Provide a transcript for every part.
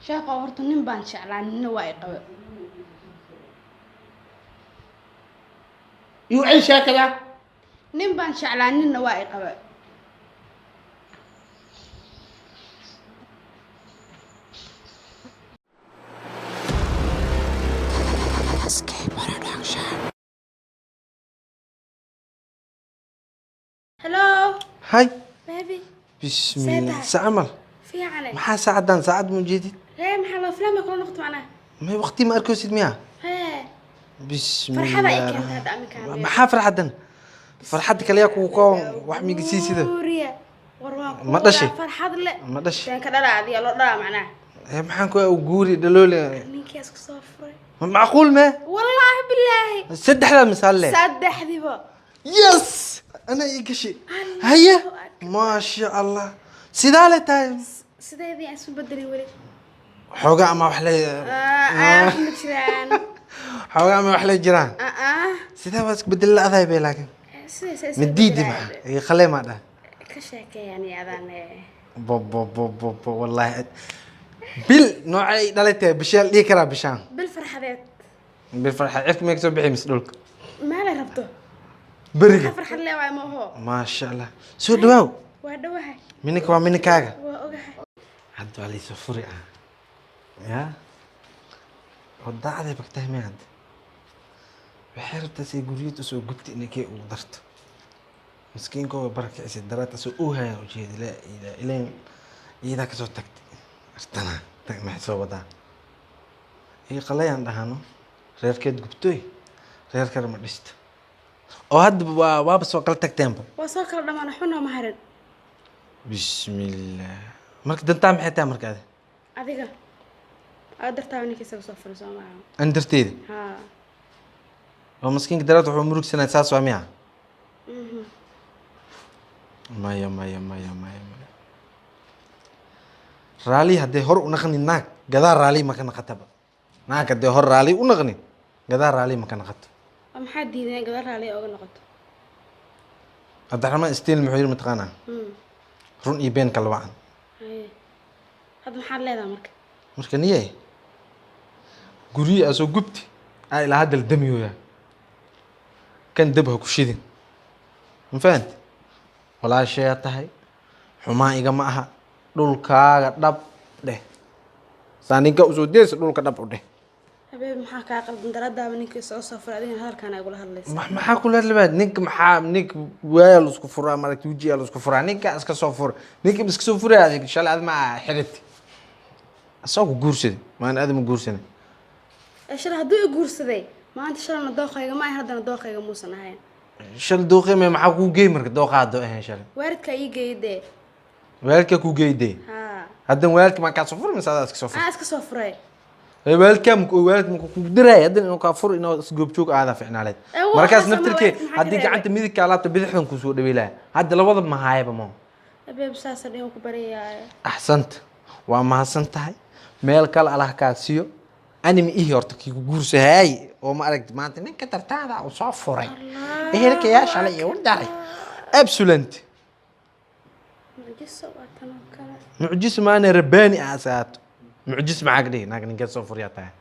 sheekha horta nin baan jeclaan nina waa i qaba يوعيش هكذا nin baan jeclaan nina waa i qaba hello هاي baby بسم الله سيدة. سعمل في علي maxaa saacadan saacad mu jeedid ليه محل افلام يكون نقط معنا may waqti ma arkoosid miyaa هي بسم فرحة بقى الله كانت هذا أمي كان maxaa farxadan farxadda kaliya kugu koon wax migasii sida وريا ورواق ما دشي. فرحة لا ma dhash كان كذا لا هذه الله لا معناه maxaan ku u guuri dhaloole منك يا صفر macquul ma والله بالله saddexda misaal leh صدح ذي بقى yes ana ii gashi haya maasha allah sidaa le tahay سيدي اسم بدري ولي xoogaa ama wax le مجران xoogaa ama wax le jiraan sidaa baad isku bedel la'dahay bay laakiin مديدي معها هي خليه ما ده كشاكي يعني أذان بو والله بال نوعي دلته بشال لي كرا بشان بالفرحة ذات بالفرحة عرفت ما يكتب بحي مسدولك ما له ربطه برقة فرحة اللي وعي ما هو ما شاء الله سو دواو وهدوها منك ومنك كاغا وأوجها عدوا علي سفري يا وضع ذي بكته ما عند بحرت سي قريت سو قلت انك ودرت مسكين كو بركة عسى درات سو اوها وجهي لا الى إذا كسو تكت ارتنا تك محسوب وضع هي قلي عندها reer keed gubtooy reer kale ma dhisto oo hadda waaba soo kala tagteenba وصل كل ما نحنا مهرن bismillah marka dantaa maxay tahay markaade أذيك أقدر تاوني كيس بصفر سامع andarteeda ها oo maskiinka daraad wuxuu murugsanay saas waa miya maya raali haddee hor u naqanin naag gadaa raali maka naqataba naag haddee hor raali u naqanin gadaa raali maka naqato أم حد يدين قدر عليه أو نقط cabdiraxmaan istiin muxuu yiri mataqaanaa run iyo been kala wacan هاي هذا محل هذا مرك marka niyay guriga asoo gubti ay ilaa hadda la damiyoya kan dabha ku shidin ma fahanti walaashay tahay xumaa iga ma aha dhulkaaga dhab dheh saaninka usoo dees dhulka dhab u dheh حبيبي محاك عقل درد ده منك صفر أذين هذا كان أقول هذا maxaa kula libaad ninka maxaa nink weel isku furaa maragti wajiga isku furaa ninka iska soo fur ninka iska soo furaa adig shalay aad ma xiriti asoo guursaday maan aad ma guursanay إيش راح دو يقول سذي ما أنت شلون الدوخة ما هذا الدوخة موسى نهاية shal dooqay ma maxaa ku geemarka dooqaado ahayn shalay وارد كيجي يدي weelka ku geeyday ها haddan weelka ma ka soo fur misaada iska soo fur أسكت صفري weelka ma ku diray haddan inuu ka fur inuu isgoob joog aada fiicnaaleed markaas naftirkee haddii gacanta midigka alaabta bidixdan ku soo dhaweylaa hadda labada ma haayaba ma أبي بساسة اليوم كبرية axsanta waa mahadsan tahay meel kale allah kaa siiyo anima ii horta kii ku guursahay oo ma aragti maanta ninka tartaada uu soo furay ehelka yaa shalay iyo daray absolent جسوا واتنوكنا mucjis maana rabbaani aasaat mucjis macag dhig naag ninka soo furyaa tahay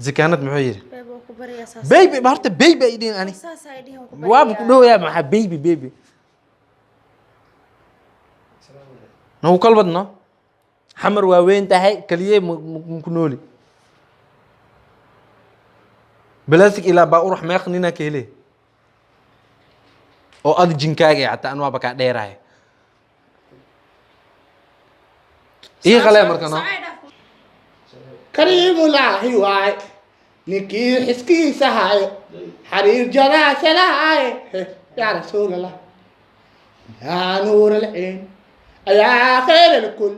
zikaanad muxuu yiri بيبو كبرية أساس baby ba horta baby ay dhihin ani أساس أيديهم كبرية waaba ku dhow yaa maxaa baby نو كلبدنا حمر واوين تاعي كليه ممكن نولي بلاسك الى با اروح ما يخنينا كيلي او اد جنكاغي حتى انوا بكا ديراي اي غلا مركنا كريم الله واي نكي حسكي سهاي حرير جرى سلاي يا رسول الله يا نور العين يا خير الكل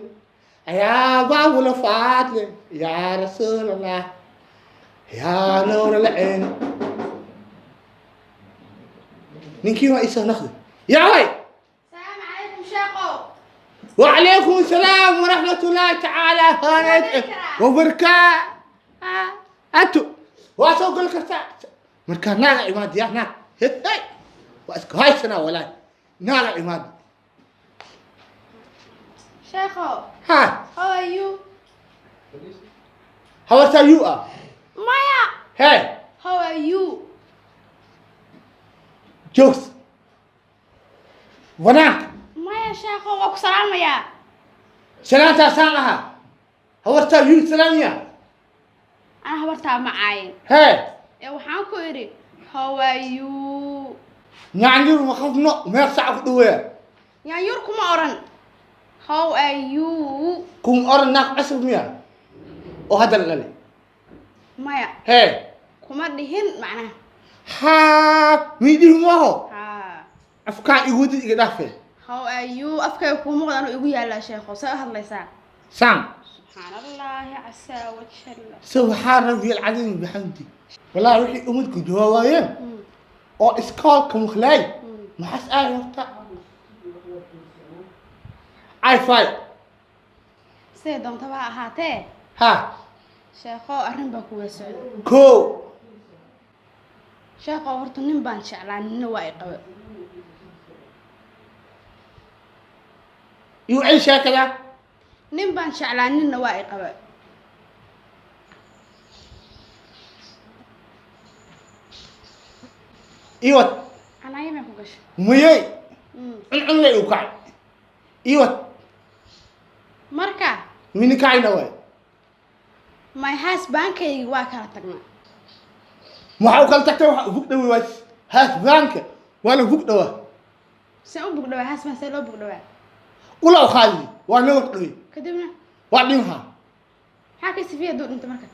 يا باب الفاتن يا رسول الله يا نور العين نكي وإيسا نخذ يا وي السلام عليكم شاقو وعليكم السلام ورحمة الله تعالى وبركاته أنتو واسوق لك مركا نالا عماد يا ناك هاي واسك هاي سنة ولا نالا عماد sheekho Ha, how are you how are you? maya Hey, how are you jokes. Wanaag. maya sheekho waa ku salaamayaa Salaanta saanaha. How are you? Salaamiya. ana habartaa macaayin Hey, ee waxaan ku idhi how are you nyaanyur ma qofno meel sac ku dhaweeya. yaanyuur kuma oran how are you Kum oran naag cusub miya. Oo hadal lale. maya Hey, kuma dhihin macnaha ha, midi mo. haa Afka igudi iga dhaafay. how are you afkayga kuu muuqda anuu igu yaallaa sheekho say u hadlaysaa Sam. subxaan allaahi casaa wajalla سبحان ربي العظيم بحمدي والله روحي أمك جوايا أو إسكال كمخلاي ما حس يفتح اي فاي siday doontaba ha ahaatee ها sheekho arrin baa kuwa socda كو sheekho horta nin baan jeclaa ninna waa i qaba يعيش هكذا nin baan jeclaa ninna waa i qaba إيوت anayamay ku gashay ميي عن لي وكاي إيوت marka من كاي نواي my husbandkaygi waa kala tagnaa ما حاول كل تكتب فوق دوي واش هاس بانك ولا فوق دوا saan u bugdhawaa husband see loo bugdhawaa ولا خالي وانا وقت دوي kadibna وعدينها maxaa ka sifiya duu dhinta marka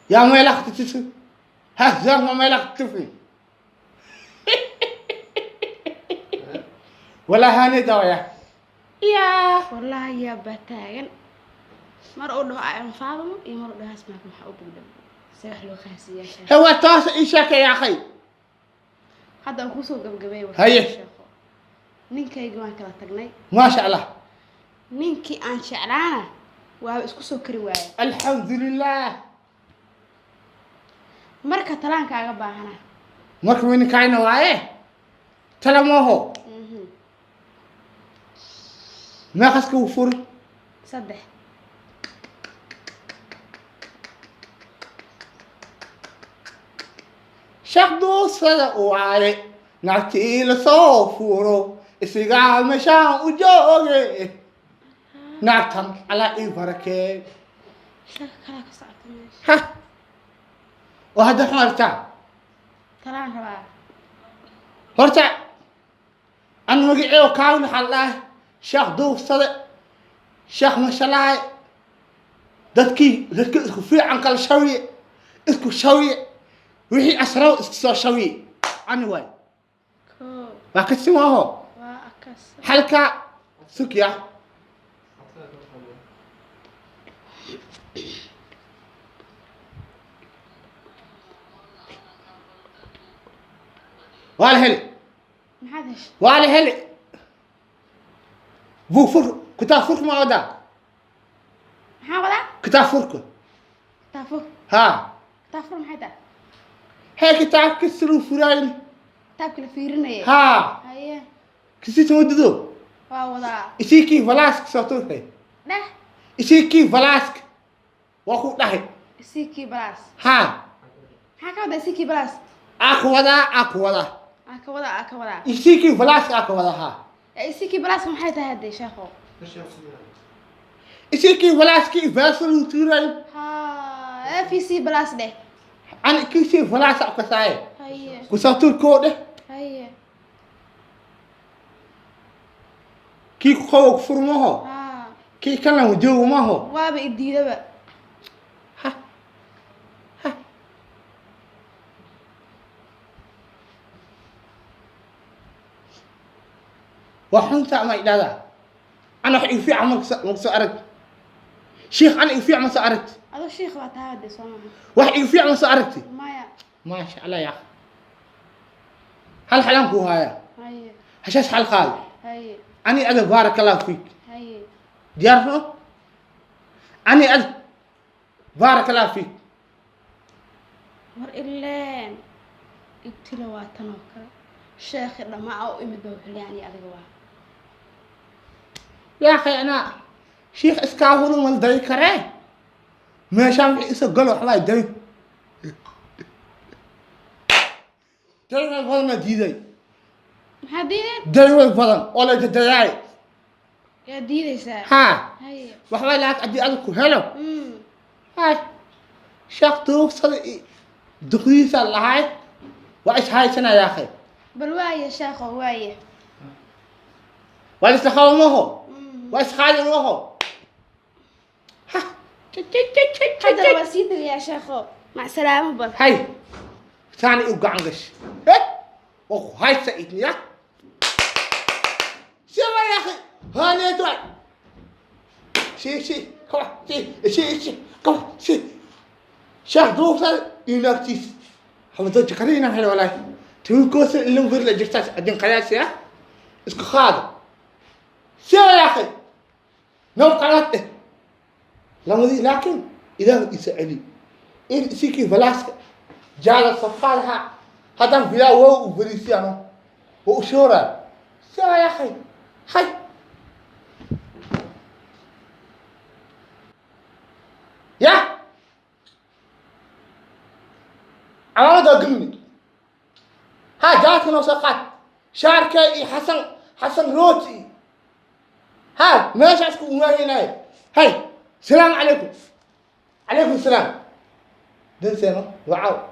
يا ميلك تتسو هاس زان ما ميلك تفي ولا هاني دوايا يا wallaahi yaa baa taagan mar uu dhaho aan faadamo iyo mar uu dhaho husbandka maxaa u bugdhawa see wax loo fahansiiyaa sheekho هو تاس إيشك يا أخي hadda aan kusoo gabagabay Haye. sheekho ninkaygi waan kala tagnay ما شاء الله ninkii aan jeclaana waaba isku soo kari waaya الحمد لله marka talaankaaga baahana مرك من كاين وايه تلا ما هو ما خسك وفر saddex شخدو صدا وعلي نعتي لصوفورو إسيقا مشان وجوغي نعتم على إي بركة sheeko kalaa ka socota meesha ها وهذا حوارتا talaan rabaa هرتا أنا مقعيو كاون حالله شخدو صدا شيخ ما شاء الله dadkii isku fiican kala shawiye isku shawiye wixii asraw isku soo shawiye ani waay koo waa ka simaaho waa akas halka sukya waa la heli maxaad heshay waa la heli buu fur kitaab furka ma wadaa maxaa wadaa kitaab furka taafur haa taafur maxay tahay hee kitaabka siruu furaayin taabka la fiirinaya haa haye kisiisa wadado waa wadaa isikii valaaska soo turkay dheh isikii valaaska waa ku dhahay isikii balaas haa maxaa ka wadaa isikii balaas akuwada aa ka wadaa isikii valaaska akuwada haa isikii balaaska maxay tahay haddee sheekho isikii valaaskii vaasal tuurayn haa fc balaas dheh ani kisii valaasa akasaaye haye kusoo turkoo dheh haye kii ku qabow furmaho haa kii kana wajoogo maho waaba idiidaba وحنتا ما يدادا انا wax igu fiican ma soo arag sheekh ana igu fiican ma soo aragti adoo sheekh baa tahay haddee soo maaha wax igu fiican ma soo aragti maya ما شاء الله يا اخي هل حلمك هايا haye هشاش حل خال haye اني ادب بارك الله فيك haye ديارفو اني ادب بارك الله فيك war ileen ibtila waa tan oo kale sheekhi dhammaa u imid baa wuxuu leeyahay adiga waa يا أخي أنا شيخ إسكاهون من ذي كره ما شام يسقلوا حلا يدين دين الفضل ديدي maxaa diideen دين الفضل ولا جداي yaa diidaysaa ها haye وحلا لك أدي أدك هلو هاي شاق توصل دقيقة الله وإيش هاي سنة يا أخي bal waaye sheekho waaye وإيش تخاومه وإيش خالمه ها haddana waa sii diriyaa sheekho mac salaamo bal هاي ثاني يوقع عنقش إيه هاي سعيدني يا شو يا أخي هاني توي شي كوا شي كوا شي شاه دوفل ينكتيس هم تو تكرينا هلا ولا تو كوس اللي مفر لجستاس أدين قياس يا اسكو خاض شو يا أخي نو قرأت لكن إذا يسألي إيه سيكي فلاسك جال صفالها هذا فيلا وو فريسيانو وشورا شو يا أخي هاي يا عوض قمني ها جاتنا وسقط شاركة حسن روتي ها ماشي عسكو ما هنا هاي سلام عليكم السلام دين سينو وعاو